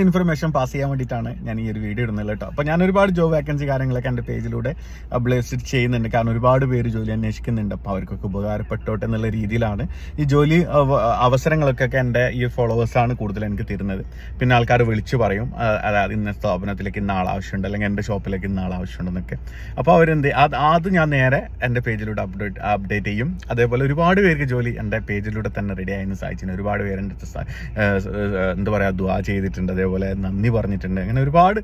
Information pass ചെയ്യാൻ വേണ്ടിയിട്ടാണ് ഞാൻ ഈ ഒരു വീഡിയോ ഇടുന്നത് കേട്ടോ. അപ്പോൾ ഞാൻ ഒരുപാട് ജോബ് വേക്കൻസി കാര്യങ്ങളൊക്കെ എൻ്റെ പേജിലൂടെ അപ്ഡേറ്റ് ചെയ്യുന്നുണ്ട്. കാരണം ഒരുപാട് പേര് ജോലി അന്വേഷിക്കുന്നുണ്ട്. അപ്പോൾ അവർക്കൊക്കെ ഉപകാരപ്പെട്ടോട്ടെ എന്നുള്ള രീതിയിലാണ് ഈ ജോലി അവസരങ്ങളൊക്കെ എൻ്റെ ഈ ഫോളോവേഴ്സാണ് കൂടുതൽ എനിക്ക് തരുന്നത്. പിന്നെ ആൾക്കാർ വിളിച്ചു പറയും, അതായത് ഇന്ന സ്ഥാപനത്തിലേക്ക് ഇന്ന ആൾ ആവശ്യമുണ്ട്, അല്ലെങ്കിൽ എൻ്റെ ഷോപ്പിലേക്ക് ഇന്ന ആൾ ആവശ്യമുണ്ടെന്നൊക്കെ. അപ്പോൾ അവരെന്ത് അത് ഞാൻ നേരെ എൻ്റെ പേജിലൂടെ അപ്ഡേറ്റ് ചെയ്യും. അതേപോലെ ഒരുപാട് പേർക്ക് ജോലി എൻ്റെ പേജിലൂടെ തന്നെ റെഡി ആയെന്ന് സാധിച്ചിട്ടുണ്ട്. ഒരുപാട് പേര് എൻ്റെ എന്താ പറയുക ദുആ ചെയ്തിട്ടുണ്ട്, അതേപോലെ നന്ദി പറഞ്ഞിട്ടുണ്ട്. അങ്ങനെ ഒരുപാട്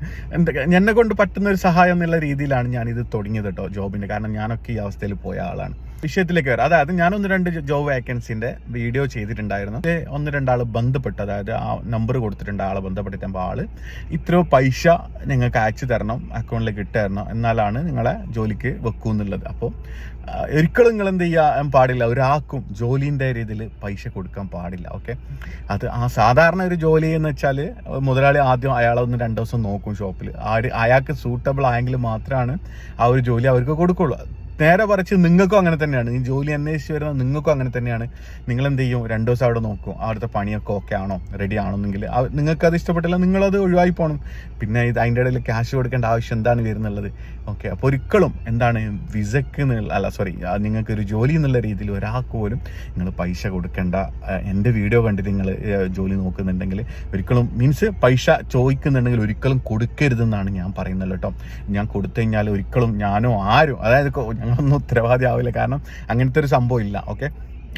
എന്നെ കൊണ്ട് പറ്റുന്ന ഒരു സഹായം എന്നുള്ള രീതിയിലാണ് ഞാനിത് തുടങ്ങിയത് കേട്ടോ ജോബിൻ്റെ. കാരണം ഞാനൊക്കെ ഈ അവസ്ഥയിൽ പോയ ആളാണ്. വിഷയത്തിലേക്ക് വരാം. അതായത് ഞാൻ 1-2 ജോബ് വേക്കൻസിൻ്റെ വീഡിയോ ചെയ്തിട്ടുണ്ടായിരുന്നു. 1-2 ആൾ ബന്ധപ്പെട്ട്, അതായത് ആ നമ്പർ കൊടുത്തിട്ടുണ്ട്, ആളെ ബന്ധപ്പെട്ടിട്ടുമ്പോൾ ആൾ ഇത്രയോ പൈസ നിങ്ങൾക്ക് അയച്ചു തരണം, അക്കൗണ്ടിലേക്ക് ഇട്ട് തരണം, എന്നാലാണ് നിങ്ങളെ ജോലിക്ക് വെക്കൂ എന്നുള്ളത്. അപ്പോൾ ഒരിക്കലും നിങ്ങൾ എന്ത് ചെയ്യാൻ പാടില്ല, ഒരാൾക്കും ജോലിൻ്റെ രീതിയിൽ പൈസ കൊടുക്കാൻ പാടില്ല. ഓക്കെ, അത് സാധാരണ ഒരു ജോലി എന്ന് വെച്ചാൽ മുതലാളി ആദ്യം അയാളെ 1-2 ദിവസം നോക്കും ഷോപ്പിൽ. അയാൾക്ക് സൂട്ടബിൾ ആയെങ്കിൽ മാത്രമാണ് ആ ഒരു ജോലി അവർക്ക് കൊടുക്കുള്ളൂ. നേരെ പറിച്ച് നിങ്ങൾക്കും അങ്ങനെ തന്നെയാണ്. ഈ ജോലി അന്വേഷിച്ച് വരുന്ന നിങ്ങൾക്കും അങ്ങനെ തന്നെയാണ്. നിങ്ങൾ എന്ത് ചെയ്യും, 2 ദിവസം അവിടെ നോക്കും, അവിടുത്തെ പണിയൊക്കെ ഓക്കെ ആണോ, റെഡി ആണോന്നെങ്കിൽ നിങ്ങൾക്കത് ഇഷ്ടപ്പെട്ടില്ല, നിങ്ങളത് ഒഴിവായി പോകണം. പിന്നെ അതിൻ്റെ ഇടയിൽ ക്യാഷ് കൊടുക്കേണ്ട ആവശ്യം എന്താണ് വരുന്നുള്ളത്? ഓക്കെ, അപ്പോൾ ഒരിക്കലും എന്താണ് വിസക്ക് നിങ്ങൾക്ക് ഒരു ജോലി എന്നുള്ള രീതിയിൽ ഒരാൾക്ക് പോലും നിങ്ങൾ പൈസ കൊടുക്കേണ്ട. എൻ്റെ വീഡിയോ കണ്ടിട്ട് നിങ്ങൾ ജോലി നോക്കുന്നുണ്ടെങ്കിൽ ഒരിക്കലും പൈസ ചോദിക്കുന്നുണ്ടെങ്കിൽ ഒരിക്കലും കൊടുക്കരുതെന്നാണ് ഞാൻ പറയുന്നത് കേട്ടോ. ഞാൻ കൊടുത്തു കഴിഞ്ഞാൽ ഒരിക്കലും ഞാനോ ആരും, അതായത് ഞങ്ങളൊന്നും ഉത്തരവാദി ആവില്ല. കാരണം അങ്ങനത്തെ ഒരു സംഭവം ഇല്ല. ഓക്കെ,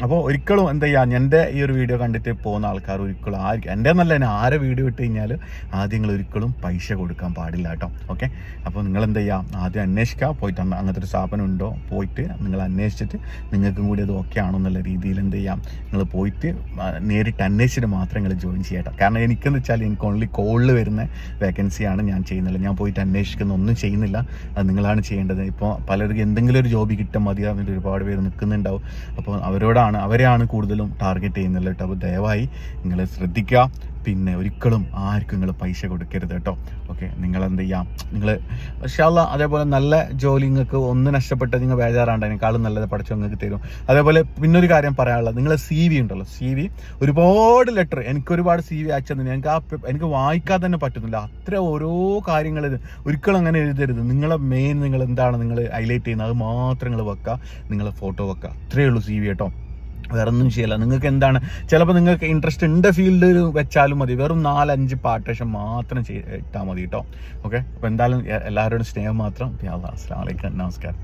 അപ്പോൾ ഒരിക്കലും എന്താ ചെയ്യുക, എൻ്റെ ഈ ഒരു വീഡിയോ കണ്ടിട്ട് പോകുന്ന ആൾക്കാർ ഒരിക്കലും എൻ്റെ എന്നല്ല, തന്നെ ആരെ വീഡിയോ ഇട്ട് കഴിഞ്ഞാൽ ആദ്യം നിങ്ങൾ ഒരിക്കലും പൈസ കൊടുക്കാൻ പാടില്ല കേട്ടോ. ഓക്കെ, അപ്പോൾ നിങ്ങൾ എന്താ ചെയ്യുക, ആദ്യം അന്വേഷിക്കുക, പോയിട്ട് അങ്ങനത്തെ ഒരു സ്ഥാപനം ഉണ്ടോ പോയിട്ട് നിങ്ങൾ അന്വേഷിച്ചിട്ട് നിങ്ങൾക്കും കൂടി അത് ഓക്കെ ആണോ എന്നുള്ള രീതിയിൽ എന്ത് ചെയ്യാം, നിങ്ങൾ പോയിട്ട് നേരിട്ട് അന്വേഷിച്ചിട്ട് മാത്രം നിങ്ങൾ ജോയിൻ ചെയ്യട്ടോ. കാരണം എനിക്കെന്ന് വെച്ചാൽ എനിക്ക് ഓൺലി കോളിൽ വരുന്ന വേക്കൻസിയാണ് ഞാൻ ചെയ്യുന്നില്ല. ഞാൻ പോയിട്ട് അന്വേഷിക്കുന്ന ഒന്നും ചെയ്യുന്നില്ല, അത് നിങ്ങളാണ് ചെയ്യേണ്ടത്. ഇപ്പോൾ പലർക്കും എന്തെങ്കിലും ഒരു ജോബ് കിട്ടാൻ മതിയാകുന്നിട്ട് ഒരുപാട് പേര് നിൽക്കുന്നുണ്ടാവും. അപ്പോൾ അവരെയാണ് കൂടുതലും ടാർഗറ്റ് ചെയ്യുന്നത് കേട്ടോ. അപ്പോൾ ദയവായി നിങ്ങൾ ശ്രദ്ധിക്കുക. പിന്നെ ഒരിക്കലും ആർക്കും നിങ്ങൾ പൈസ കൊടുക്കരുത് കേട്ടോ. ഓക്കെ, നിങ്ങൾ എന്ത് ചെയ്യാം, നിങ്ങൾ ഇൻഷാ അല്ലാഹ് അതേപോലെ നല്ല ജോലി നിങ്ങൾക്ക് ഒന്ന് നഷ്ടപ്പെട്ട് നിങ്ങൾ ബേജാറാണ്ട്, അതിനേക്കാളും നല്ലത് പഠിച്ചു നിങ്ങൾക്ക് തരും. അതേപോലെ പിന്നൊരു കാര്യം പറയാനുള്ളത്, നിങ്ങളെ CV ഉണ്ടല്ലോ, CV ഒരുപാട് ലെറ്റർ, എനിക്കൊരുപാട് CV അയച്ചത് എനിക്ക് വായിക്കാൻ തന്നെ പറ്റുന്നില്ല. അത്ര ഓരോ കാര്യങ്ങൾ ഒരിക്കലും അങ്ങനെ എഴുതരുത്. നിങ്ങൾ എന്താണ് നിങ്ങൾ ഹൈലൈറ്റ് ചെയ്യുന്നത് അത് മാത്രം നിങ്ങൾ വെക്കുക, നിങ്ങളെ ഫോട്ടോ വെക്കുക, അത്രയേ ഉള്ളൂ CV കേട്ടോ. വേറെ ഒന്നും ചെയ്യില്ല. നിങ്ങൾക്ക് എന്താണ്, ചിലപ്പോൾ നിങ്ങൾക്ക് ഇൻട്രസ്റ്റ് ഉണ്ട് ഫീൽഡിൽ വെച്ചാലും മതി, വെറും 4-5 പാർട്ടേഷൻ മാത്രം ഇട്ടാൽ മതി കേട്ടോ. ഓക്കെ, അപ്പോൾ എന്തായാലും എല്ലാവരോടും സ്നേഹം മാത്രം. അസ്സലാമു അലൈക്കും, നമസ്കാരം.